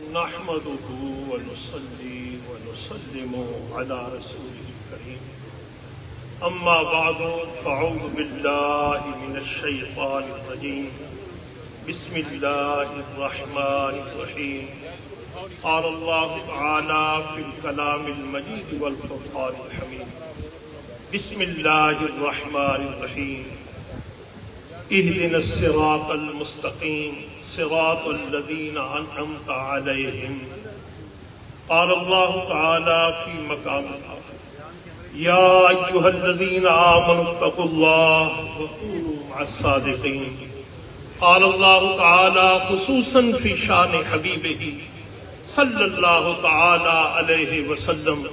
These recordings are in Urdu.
نحمده ونصلي ونسلم على رسوله الكريم اما بعد فاعوذ بالله من الشيطان الرجيم بسم الله الرحمن الرحيم قال الله تعالى في الكلام المجيد والفرقان الحميد بسم الله الرحمن الرحيم اهدنا الصراط المستقيم صراط الذين أنعمت عليهم قال الله تعالى في مقام آخر يا أيها الذين آمنوا اتقوا الله وكونوا مع الصادقين قال الله تعالى خصوصا في شان حبيبه صلى الله تعالى عليه وسلم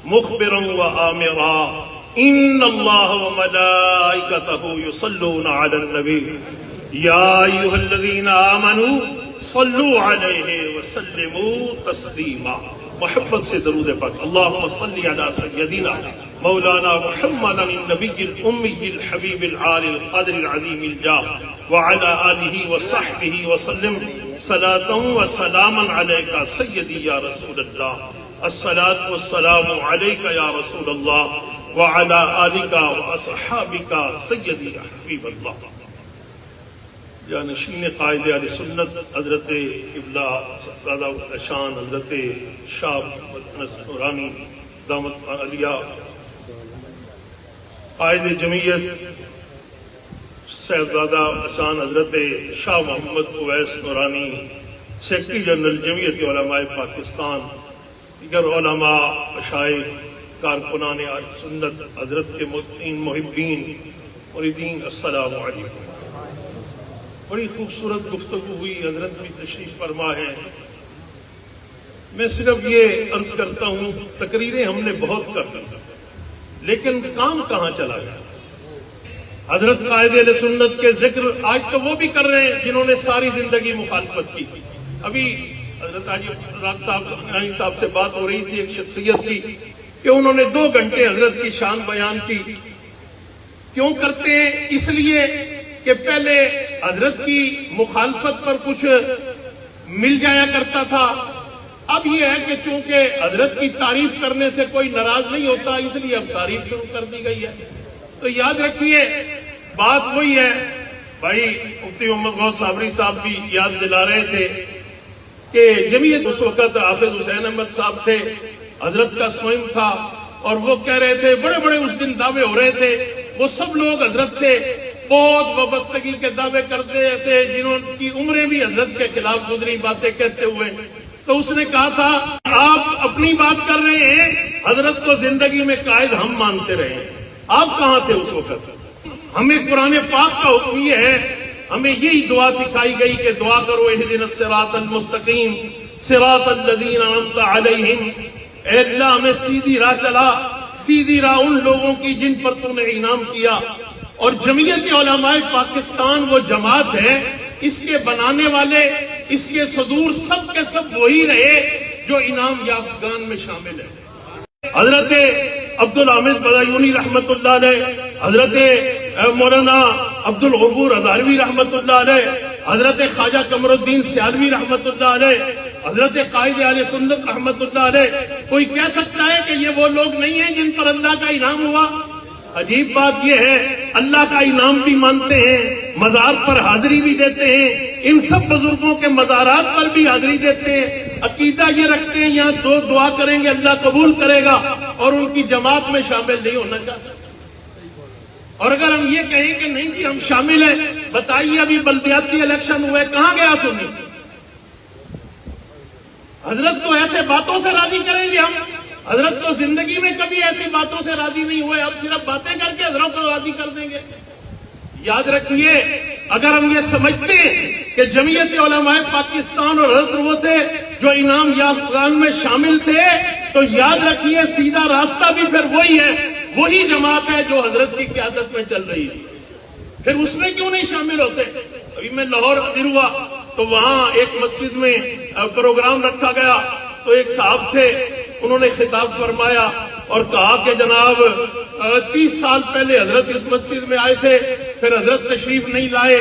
مخبرا وآمرا إن الله وملائكته يصلون على النبي يا أيها الذين آمنوا صلوا عليه وسلموا تسليما محبت سے درود پاک اللهم صل على سيدنا مولانا محمد النبي الأمي الحبيب العالي القدر العظيم الجاه وعلى آله وصحبه وسلم صلاة وسلاما عليك سيدي يا رسول الله الصلاة والسلام عليك يا رسول الله وعلى آلك وأصحابك سيدي يا حبيب الله جانشین قائد اہل سنت حضرت قبلہ سادہ شان حضرت شاہ محمد نورانی دامت علیہ قائد جمعیت صاحبزادہ شان حضرت شاہ محمد اویس نورانی سیکرٹری جنرل جمعیت علماء پاکستان دیگر علماء مشائخ کارکنان اہل سنت حضرت کے متقین محبین مریدین السلام علیکم بڑی خوبصورت گفتگو ہوئی حضرت بھی تشریف فرما ہے میں صرف یہ عرض کرتا ہوں تقریریں ہم نے بہت کر لی لیکن کام کہاں چلا گیا حضرت قائد اہل سنت کے ذکر آج تو وہ بھی کر رہے ہیں جنہوں نے ساری زندگی مخالفت کی ابھی حضرت رات صاحب سے بات ہو رہی تھی ایک شخصیت کی کہ انہوں نے 2 گھنٹے حضرت کی شان بیان کی کیوں کرتے ہیں اس لیے کہ پہلے حضرت کی مخالفت پر کچھ مل جایا کرتا تھا اب یہ ہے کہ چونکہ حضرت کی تعریف کرنے سے کوئی ناراض نہیں ہوتا اس لیے اب تعریف شروع کر دی گئی ہے تو یاد رکھیے بات وہی ہے بھائی مفتی محمد غوث صابری صاحب بھی یاد دلا رہے تھے کہ جمعیت اس وقت حافظ حسین احمد صاحب تھے حضرت کا سوئم تھا اور وہ کہہ رہے تھے بڑے بڑے اس دن دعوے ہو رہے تھے وہ سب لوگ حضرت سے بہت وابستگی کے دعوے کرتے تھے جنہوں کی عمریں بھی حضرت کے خلاف گزری باتیں کہتے ہوئے تو اس نے کہا تھا آپ اپنی بات کر رہے ہیں حضرت کو زندگی میں قائد ہم مانتے رہے آپ کہاں تھے اس وقت ہمیں قرآن پاک کا حکم یہ ہے ہمیں یہی دعا سکھائی گئی کہ دعا کرو اہدنا الصراط المستقیم صراط الذین انعمت علیہم اے اللہ ہمیں سیدھی راہ چلا سیدھی راہ ان لوگوں کی جن پر تم نے انعام کیا اور جمعیت علماء پاکستان وہ جماعت ہے اس کے بنانے والے اس کے صدور سب کے سب وہی رہے جو انعام یافتگان میں شامل ہے حضرت عبدالحامد بدایونی رحمت اللہ علیہ حضرت مولانا عبدالغفور ہزاروی رحمت اللہ علیہ حضرت خواجہ قمر الدین سیالوی رحمت اللہ علیہ حضرت قائد اہل سنت رحمت اللہ علیہ کوئی کہہ سکتا ہے کہ یہ وہ لوگ نہیں ہیں جن پر اللہ کا انعام ہوا عجیب بات یہ ہے اللہ کا انعام بھی مانتے ہیں مزار پر حاضری بھی دیتے ہیں ان سب بزرگوں کے مزارات پر بھی حاضری دیتے ہیں عقیدہ یہ رکھتے ہیں یہاں 2 دعا کریں گے اللہ قبول کرے گا اور ان کی جماعت میں شامل نہیں ہونا چاہتے اور اگر ہم یہ کہیں کہ نہیں جی ہم شامل ہیں بتائیے ابھی بلدیاتی الیکشن ہوئے کہاں گیا سنی حضرت کو ایسے باتوں سے راضی کریں گے ہم حضرت تو زندگی میں کبھی ایسی باتوں سے راضی نہیں ہوئے اب صرف باتیں کر کے حضرت کو راضی کر دیں گے یاد رکھیے اگر ہم یہ سمجھتے ہیں کہ جمعیت علماء پاکستان اور حضرت وہ تھے جو انعام یافتگان میں شامل تھے تو یاد رکھیے سیدھا راستہ بھی پھر وہی ہے وہی جماعت ہے جو حضرت کی قیادت میں چل رہی ہے پھر اس میں کیوں نہیں شامل ہوتے ابھی میں لاہور حاضر ہوا تو وہاں ایک مسجد میں پروگرام رکھا گیا تو ایک صاحب تھے انہوں نے خطاب فرمایا اور کہا کہ جناب 30 سال پہلے حضرت اس مسجد میں آئے تھے پھر حضرت تشریف نہیں لائے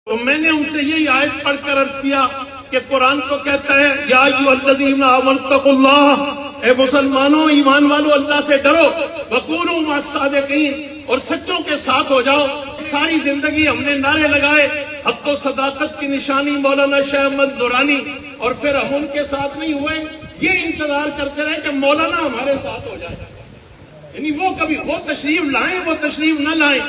تو میں نے ان سے یہی آیت پڑھ کر عرض کیا کہ قرآن کو کہتا ہے یا ایھا الذین آمنوا اتقوا اللہ، اے مسلمانوں ایمان والو اللہ سے ڈرو، وکونوا مع الصادقین، اور سچوں کے ساتھ ہو جاؤ۔ ساری زندگی ہم نے نعرے لگائے، حق و صداقت کی نشانی مولانا شاہ احمد نورانی، اور پھر ہم ان کے ساتھ نہیں ہوئے، یہ انتظار کرتے رہے کہ مولانا ہمارے ساتھ ہو جائے، یعنی وہ کبھی وہ تشریف لائیں وہ تشریف نہ لائیں۔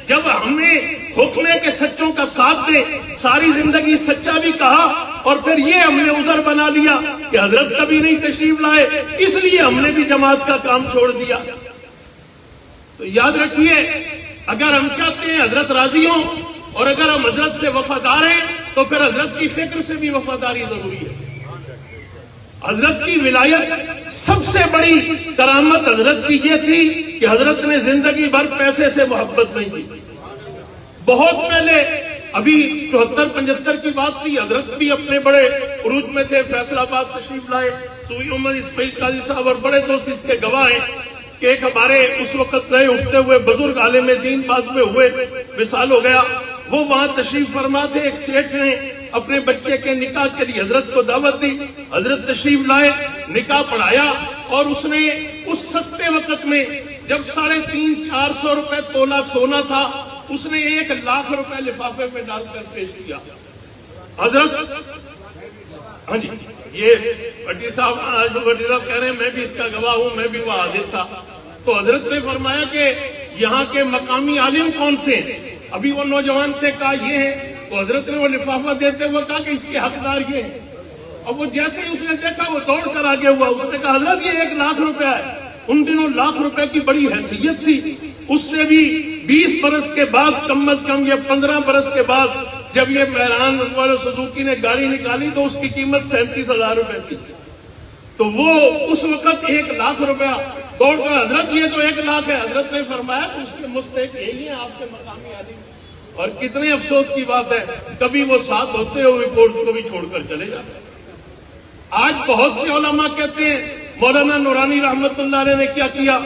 جب ہمیں حکم ہے کہ سچوں کا ساتھ دیں، ساری زندگی سچا بھی کہا، اور پھر یہ ہم نے عذر بنا لیا کہ حضرت کبھی نہیں تشریف لائے، اس لیے ہم نے بھی جماعت کا کام چھوڑ دیا۔ تو یاد رکھیے، اگر ہم چاہتے ہیں حضرت راضی ہوں، اور اگر ہم حضرت سے وفادار ہیں، تو پھر حضرت کی فکر سے بھی وفاداری ضروری ہے۔ حضرت کی ولایت سب سے بڑی کرامت حضرت کی یہ تھی کہ حضرت نے زندگی بھر پیسے سے محبت نہیں کی۔ بہت پہلے، ابھی 74-75 کی بات تھی، حضرت بھی اپنے بڑے عروج میں تھے، فیصل آباد تشریف لائے، صوفی عمر اسماعیل قاضی صاحب اور بڑے دوست اس کے گواہ ہیں کہ ایک ہمارے اس وقت نئے اٹھتے ہوئے بزرگ عالم دین بعد میں ہوئے، وصال ہو گیا، وہ وہاں تشریف فرما تھے۔ ایک سیٹھ نے اپنے بچے کے نکاح کے لیے حضرت کو دعوت دی، حضرت تشریف لائے، نکاح پڑھایا، اور اس نے اس سستے وقت میں جب 350-400 روپے تولہ سونا تھا، اس نے 1 لاکھ روپے لفافے میں ڈال کر پیش کیا۔ حضرت ہاں جی، یہ بھٹی صاحب کہہ رہے ہیں میں بھی اس کا گواہ ہوں، میں بھی وہاں حاضر تھا۔ تو حضرت نے فرمایا کہ یہاں کے مقامی عالم کون سے ہیں؟ ابھی وہ نوجوان تھے، کہا یہ ہیں۔ تو حضرت نے وہ لفافہ دیتے ہوئے کہا کہ اس کے حقدار یہ ہیں۔ اب وہ جیسے ہی اس نے دیکھا وہ دوڑ کر آگے ہوا، اس نے کہا حضرت یہ 1 لاکھ روپے ہے۔ ان دنوں لاکھ روپے کی بڑی حیثیت تھی، اس سے بھی 20 برس کے بعد، کم از کم یا 15 برس کے بعد جب یہ مہران والے سزوکی نے گاڑی نکالی تو اس کی قیمت 37,000 روپے تھی۔ تو وہ اس وقت 1 لاکھ روپیہ دوڑ کر حضرت یہ تو 1 لاکھ ہے۔ حضرت نے فرمایا کہ اس کے مستحق یہی ہیں آپ کے مقامی عالم۔ اور کتنے افسوس کی بات ہے، کبھی وہ ساتھ ہوتے ہوئے کورس کو بھی چھوڑ کر چلے جاتے۔ آج بہت سے علماء کہتے ہیں مولانا نورانی رحمت اللہ علیہ نے کیا کیا،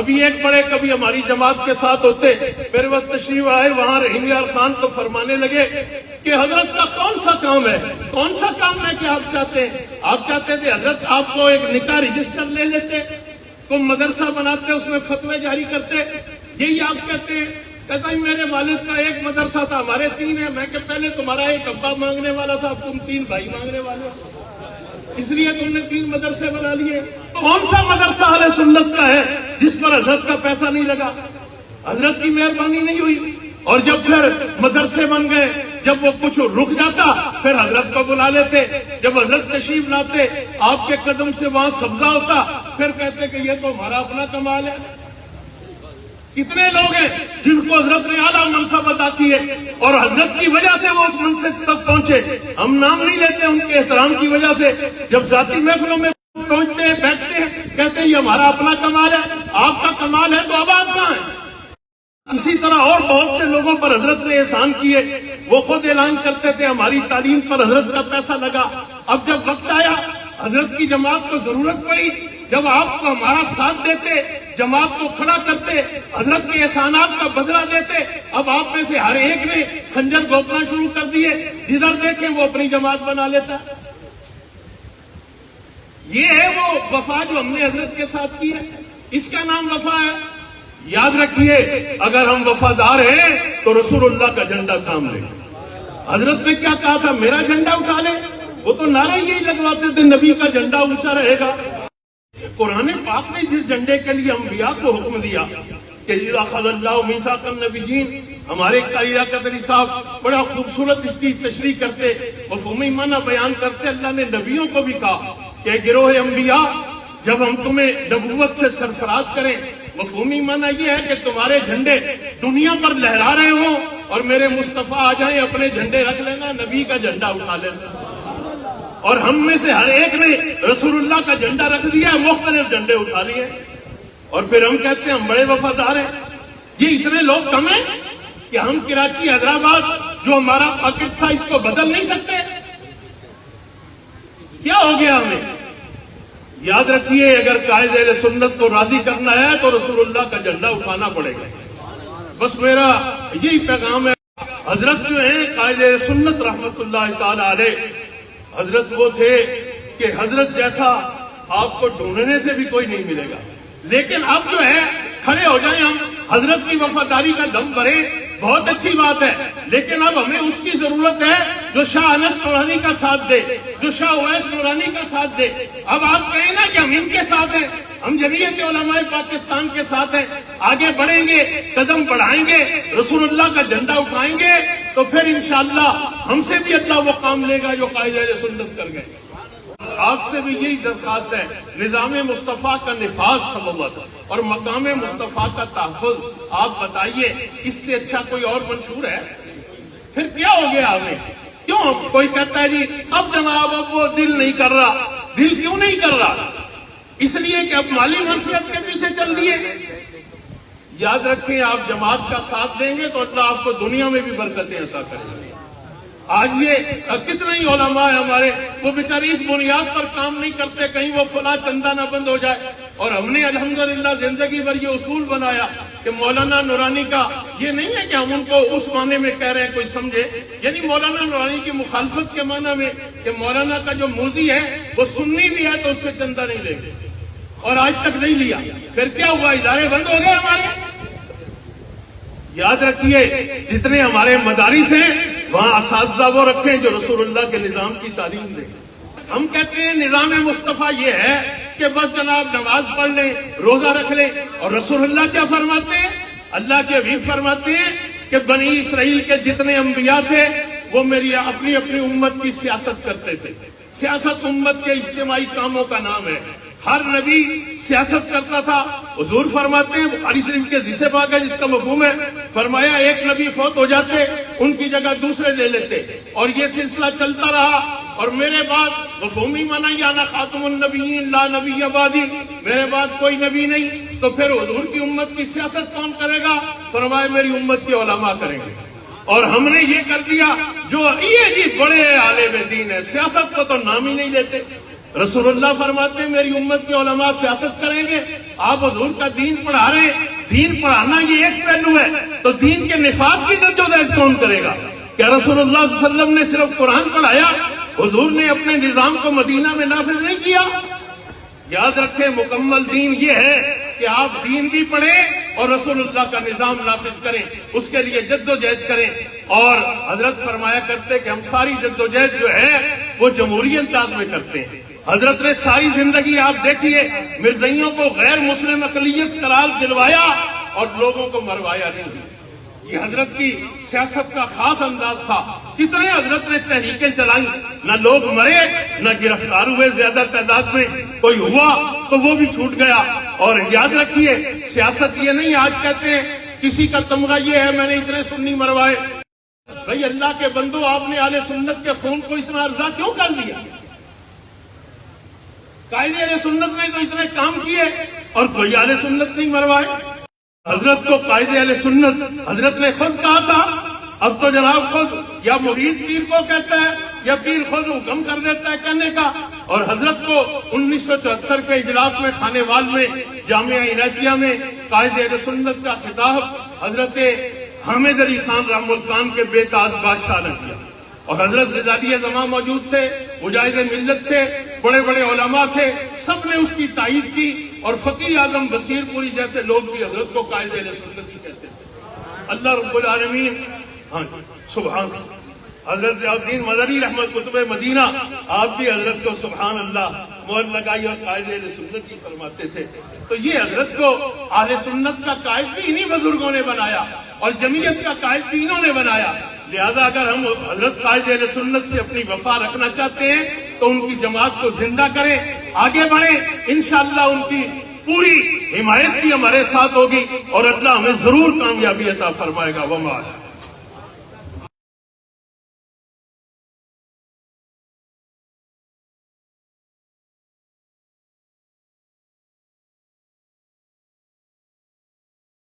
ابھی ایک بڑے کبھی ہماری جماعت کے ساتھ ہوتے، پھر وقت تشریف آئے وہاں رحیم یار خان تو فرمانے لگے کہ حضرت کا کون سا کام ہے، کون سا کام ہے کہ آپ چاہتے ہیں؟ آپ چاہتے تھے حضرت آپ کو ایک نکاح رجسٹر لے لیتے، کوئی مدرسہ بناتے، اس میں فتوے جاری کرتے، یہی آپ کہتے ہیں؟ کہتا ہے میرے والد کا 1 مدرسہ تھا، ہمارے 3 ہیں۔ میں کہ پہلے تمہارا 1 ابا مانگنے والا تھا، اب تم 3 بھائی مانگنے والے ہو، اس لیے تم نے 3 مدرسے بنا لیے۔ کون سا مدرسہ اہل سنت کا ہے جس پر حضرت کا پیسہ نہیں لگا، حضرت کی مہربانی نہیں ہوئی؟ اور جب پھر مدرسے بن گئے، جب وہ کچھ رک جاتا پھر حضرت کو بلا لیتے، جب حضرت تشریف لاتے آپ کے قدم سے وہاں سبزہ ہوتا، پھر کہتے کہ یہ تو ہمارا اپنا کمال ہے۔ کتنے لوگ ہیں جن کو حضرت نے اعلیٰ منصب عطا کی ہے اور حضرت کی وجہ سے وہ اس منصب تک پہنچے۔ ہم نام نہیں لیتے ان کے احترام کی وجہ سے، جب ذاتی محفلوں میں پہنچتے ہیں بیٹھتے ہیں کہتے ہیں یہ ہمارا اپنا کمال ہے، آپ کا کمال ہے تو اب آپ کہاں ہیں؟ اسی طرح اور بہت سے لوگوں پر حضرت نے احسان کیے، وہ خود اعلان کرتے تھے ہماری تعلیم پر حضرت کا پیسہ لگا۔ اب جب وقت آیا حضرت کی جماعت کو ضرورت پڑی، جب آپ کو ہمارا ساتھ دیتے، جماعت کو کھڑا کرتے، حضرت کے احسانات کا بدلہ دیتے، اب آپ میں سے ہر ایک نے خنجر گھونپنا شروع کر دیے، جدھر دیکھیں وہ اپنی جماعت بنا لیتا۔ یہ ہے وہ وفا جو ہم نے حضرت کے ساتھ کی ہے، اس کا نام وفا ہے۔ یاد رکھیے اگر ہم وفادار ہیں تو رسول اللہ کا جھنڈا تھام لیں۔ حضرت نے کیا کہا تھا، میرا جھنڈا اٹھا لے، وہ تو نعرہ یہی لگواتے تھے نبی کا جھنڈا اونچا رہے گا۔ قرآن پاک نے جس جھنڈے کے لیے انبیاء کو حکم دیا کہ اذا اخذ اللہ میثاق النبیین، ہمارے قاری قدری صاحب بڑا خوبصورت اس کی تشریح کرتے، مفہومی معنی بیان کرتے۔ اللہ نے نبیوں کو بھی کہا کہ گروہ انبیاء جب ہم تمہیں نبوت سے سرفراز کریں، مفہومی معنی یہ ہے کہ تمہارے جھنڈے دنیا پر لہرا رہے ہوں اور میرے مصطفیٰ آ جائیں، اپنے جھنڈے رکھ لینا، نبی کا جھنڈا اٹھا لینا۔ اور ہم میں سے ہر ایک نے رسول اللہ کا جھنڈا رکھ دیا ہے، مختلف جھنڈے اٹھا لیے، اور پھر ہم کہتے ہیں ہم بڑے وفادار ہیں۔ یہ اتنے لوگ کم ہیں کہ ہم کراچی حیدرآباد جو ہمارا پاکٹ تھا اس کو بدل نہیں سکتے؟ کیا ہو گیا ہمیں؟ یاد رکھیے اگر قائد اہل سنت کو راضی کرنا ہے تو رسول اللہ کا جھنڈا اٹھانا پڑے گا۔ بس میرا یہی پیغام ہے۔ حضرت جو ہیں قائد اہل سنت رحمت اللہ تعالی علیہ، حضرت وہ تھے کہ حضرت جیسا آپ کو ڈھونڈنے سے بھی کوئی نہیں ملے گا، لیکن اب جو ہے کھڑے ہو جائیں ہم، حضرت کی وفاداری کا دم بھرے، بہت اچھی بات ہے، لیکن اب ہمیں اس کی ضرورت ہے جو شاہ انس نورانی کا ساتھ دے، جو شاہ اویس نورانی کا ساتھ دے۔ اب آپ کہیں نا کہ ہم ان کے ساتھ ہیں، ہم جمعیت علماء پاکستان کے ساتھ ہیں، آگے بڑھیں گے، قدم بڑھائیں گے، رسول اللہ کا جھنڈا اٹھائیں گے، تو پھر انشاءاللہ ہم سے بھی اللہ وہ کام لے گا جو قائد اہل سنت کر گئے۔ آپ سے بھی یہی درخواست ہے، نظام مصطفیٰ کا نفاذ صلی اللہ علیہ وسلم اور مقام مصطفیٰ کا تحفظ، آپ بتائیے اس سے اچھا کوئی اور منشور ہے؟ پھر کیا ہو گیا ہمیں؟ کیوں کوئی کہتا ہے جی اب جناب اب وہ دل نہیں کر رہا، دل کیوں نہیں کر رہا؟ اس لیے کہ اب مالی منفعت کے پیچھے چل دیے۔ یاد رکھیں، آپ جماعت کا ساتھ دیں گے تو اللہ آپ کو دنیا میں بھی برکتیں عطا کرے گا۔ آج یہ کتنے ہی علماء ہیں ہمارے، وہ بیچارے اس بنیاد پر کام نہیں کرتے کہیں وہ فلاں چندہ نہ بند ہو جائے، اور ہم نے الحمدللہ زندگی بھر یہ اصول بنایا کہ مولانا نورانی کا یہ نہیں ہے کہ ہم ان کو اس معنی میں کہہ رہے ہیں کوئی سمجھے، یعنی مولانا نورانی کی مخالفت کے معنی میں کہ مولانا کا جو موذی ہے وہ سنی بھی ہے تو اس سے چندہ نہیں لے گے، اور آج تک نہیں لیا۔ پھر کیا ہوا؟ ادارے بند ہو گئے ہمارے۔ یاد رکھیے، جتنے ہمارے مدارس ہیں وہاں اساتذہ وہ رکھیں جو رسول اللہ کے نظام کی تعلیم دیں۔ ہم کہتے ہیں نظام مصطفیٰ یہ ہے کہ بس جناب نماز پڑھ لیں، روزہ رکھ لیں، اور رسول اللہ کیا فرماتے ہیں؟ اللہ کے حبیب فرماتے ہیں کہ بنی اسرائیل کے جتنے انبیاء تھے وہ میری اپنی اپنی امت کی سیاست کرتے تھے۔ سیاست امت کے اجتماعی کاموں کا نام ہے، ہر نبی سیاست کرتا تھا۔ حضور فرماتے ہیں، بخاری شریف کے حدیث پاک ہے جس کا مفہوم ہے، فرمایا ایک نبی فوت ہو جاتے ان کی جگہ دوسرے لے لیتے، اور یہ سلسلہ چلتا رہا، اور میرے بعد مفہومی مانا یا نا خاتم النبیین لا نبی بعدی، میرے بعد کوئی نبی نہیں، تو پھر حضور کی امت کی سیاست کون کرے گا؟ فرمایا میری امت کے علماء کریں گے۔ اور ہم نے یہ کر دیا جو یہ جی بڑے عالم دین ہے، سیاست کو تو نام ہی نہیں لیتے۔ رسول اللہ فرماتے ہیں میری امت کے علماء سیاست کریں گے۔ آپ حضور کا دین پڑھا رہے ہیں، دین پڑھانا یہ ایک پہلو ہے، تو دین کے نفاذ کی جدوجہد کون کرے گا؟ کیا رسول اللہ صلی اللہ علیہ وسلم نے صرف قرآن پڑھایا؟ حضور نے اپنے نظام کو مدینہ میں نافذ نہیں کیا؟ یاد رکھیں، مکمل دین یہ ہے کہ آپ دین بھی پڑھیں اور رسول اللہ کا نظام نافذ کریں، اس کے لیے جدوجہد کریں۔ اور حضرت فرمایا کرتے کہ ہم ساری جدوجہد جو ہے وہ جمہوری انداز میں کرتے ہیں۔ حضرت نے ساری زندگی آپ دیکھیے مرزائیوں کو غیر مسلم اقلیت قرار دلوایا اور لوگوں کو مروایا نہیں۔ یہ حضرت کی سیاست کا خاص انداز تھا۔ کتنے حضرت نے تحریکیں چلائیں، نہ لوگ مرے نہ گرفتار ہوئے زیادہ تعداد میں، کوئی ہوا تو وہ بھی چھوٹ گیا۔ اور یاد رکھیے، سیاست یہ نہیں آج کہتے ہیں کسی کا تمغہ یہ ہے میں نے اتنے سنی مروائے۔ بھئی اللہ کے بندو، آپ نے اہل سنت کے خون کو اتنا ارزا کیوں کر دیا؟ قائد اہل سنت نے تو اتنے کام کیے اور کوئی اہل سنت نہیں مروائے۔ حضرت کو قائد اہل سنت حضرت نے خود کہا تھا، اب تو جناب خود یا مرید پیر کو کہتا ہے یا پیر خود حکم کر دیتا ہے کہنے کا۔ اور حضرت کو 1974 کے اجلاس میں خانے وال میں جامعہ عنایتیہ میں قائد اہل سنت کا خطاب حضرت حامد علی خان رحمہ الخان کے بے تاج بادشاہ نے کیا، اور حضرت غزالی زمان موجود تھے، مجاہد ملت تھے، بڑے بڑے علماء تھے، سب نے اس کی تائید کی، اور فقیہ اعظم بصیر پوری جیسے لوگ بھی حضرت کو قائد اہل سنت ہی کہتے تھے۔ اللہ رب العالمین، ہاں سبحان حضرت ضیاءالدین مدنی رحمت کتب مدینہ، آپ بھی حضرت کو سبحان اللہ مہر لگائی اور قائد اہل سنت ہی فرماتے تھے۔ تو یہ حضرت کو اہل سنت کا قائد بھی انہی بزرگوں نے بنایا، اور جمعیت کا قائد بھی انہوں نے بنایا۔ لہذا اگر ہم حضرت قائد اہل سنت سے اپنی وفا رکھنا چاہتے ہیں تو ان کی جماعت کو زندہ کریں، آگے بڑھیں، انشاءاللہ ان کی پوری حمایت بھی ہمارے ساتھ ہوگی، اور اللہ ہمیں ضرور کامیابی عطا فرمائے گا۔ وما